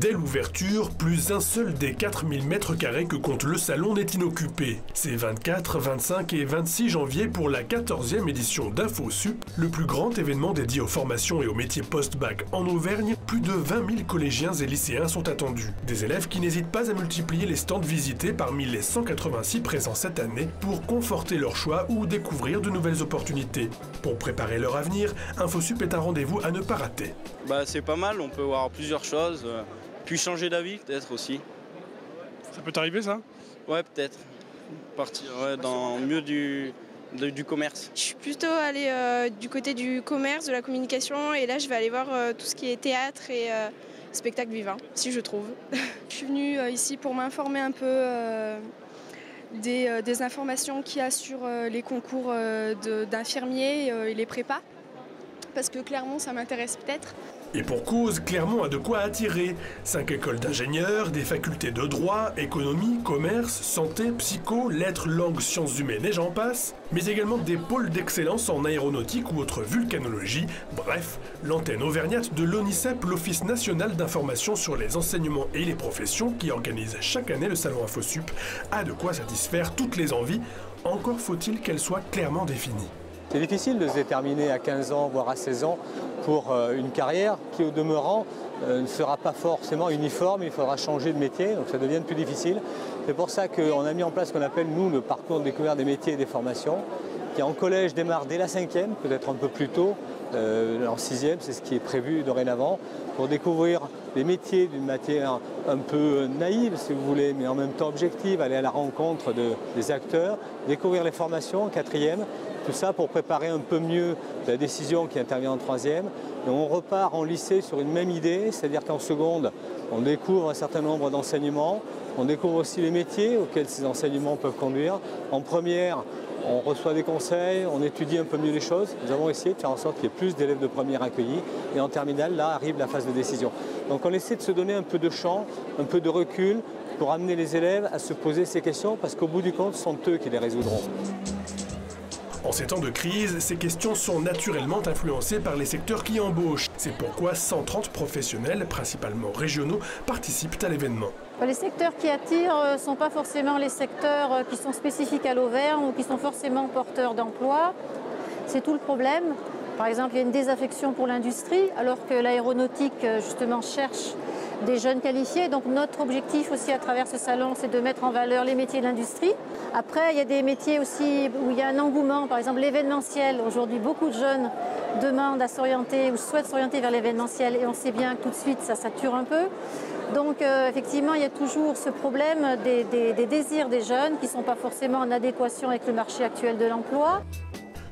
Dès l'ouverture, plus un seul des 4000 m² que compte le salon n'est inoccupé. C'est 24, 25 et 26 janvier pour la 14e édition d'InfoSup, le plus grand événement dédié aux formations et aux métiers post-bac en Auvergne. Plus de 20 000 collégiens et lycéens sont attendus. Des élèves qui n'hésitent pas à multiplier les stands visités parmi les 186 présents cette année pour conforter leur choix ou découvrir de nouvelles opportunités. Pour préparer leur avenir, InfoSup est un rendez-vous à ne pas rater. C'est pas mal, on peut voir plusieurs choses. Puis changer d'avis peut-être aussi. Ça peut t'arriver ça? Ouais, peut-être. Partir dans mieux du commerce. Je suis plutôt allée du côté du commerce, de la communication, et là je vais aller voir tout ce qui est théâtre et spectacle vivant, si je trouve. Je suis venue ici pour m'informer un peu des informations qu'il y a sur les concours d'infirmiers et les prépas, parce que Clermont ça m'intéresse peut-être. Et pour cause, Clermont a de quoi attirer. 5 écoles d'ingénieurs, des facultés de droit, économie, commerce, santé, psycho, lettres, langues, sciences humaines et j'en passe. Mais également des pôles d'excellence en aéronautique ou autre vulcanologie. Bref, l'antenne auvergnate de l'ONICEP, l'Office national d'information sur les enseignements et les professions, qui organise chaque année le salon InfoSup, a de quoi satisfaire toutes les envies. Encore faut-il qu'elles soient clairement définies. C'est difficile de se déterminer à 15 ans, voire à 16 ans, pour une carrière qui, au demeurant, ne sera pas forcément uniforme. Il faudra changer de métier, donc ça devient plus difficile. C'est pour ça qu'on a mis en place ce qu'on appelle, nous, le parcours de découverte des métiers et des formations, qui en collège démarre dès la 5e, peut-être un peu plus tôt, en 6e, c'est ce qui est prévu dorénavant, pour découvrir les métiers d'une matière un peu naïve, si vous voulez, mais en même temps objective, aller à la rencontre des acteurs, découvrir les formations en 4e, tout ça pour préparer un peu mieux la décision qui intervient en 3e. Et on repart en lycée sur une même idée, c'est-à-dire qu'en seconde, on découvre un certain nombre d'enseignements, on découvre aussi les métiers auxquels ces enseignements peuvent conduire. En première, on reçoit des conseils, on étudie un peu mieux les choses. Nous avons essayé de faire en sorte qu'il y ait plus d'élèves de première accueillis. Et en terminale, là arrive la phase de décision. Donc on essaie de se donner un peu de champ, un peu de recul pour amener les élèves à se poser ces questions parce qu'au bout du compte, ce sont eux qui les résoudront. En ces temps de crise, ces questions sont naturellement influencées par les secteurs qui embauchent. C'est pourquoi 130 professionnels, principalement régionaux, participent à l'événement. Les secteurs qui attirent ne sont pas forcément les secteurs qui sont spécifiques à l'Auvergne ou qui sont forcément porteurs d'emplois. C'est tout le problème. Par exemple, il y a une désaffection pour l'industrie, alors que l'aéronautique, justement, cherche des jeunes qualifiés. Donc notre objectif aussi à travers ce salon, c'est de mettre en valeur les métiers de l'industrie. Après, il y a des métiers aussi où il y a un engouement, par exemple l'événementiel. Aujourd'hui, beaucoup de jeunes demandent à s'orienter ou souhaitent s'orienter vers l'événementiel et on sait bien que tout de suite, ça sature un peu. Donc effectivement, il y a toujours ce problème des désirs des jeunes qui ne sont pas forcément en adéquation avec le marché actuel de l'emploi.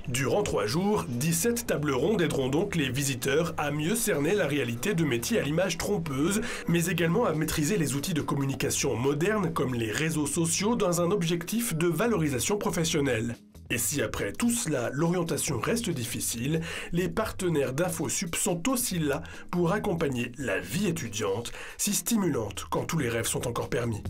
Durant 3 jours, 17 tables rondes aideront donc les visiteurs à mieux cerner la réalité de métiers à l'image trompeuse, mais également à maîtriser les outils de communication modernes comme les réseaux sociaux dans un objectif de valorisation professionnelle. Et si après tout cela, l'orientation reste difficile, les partenaires d'InfoSup sont aussi là pour accompagner la vie étudiante, si stimulante quand tous les rêves sont encore permis.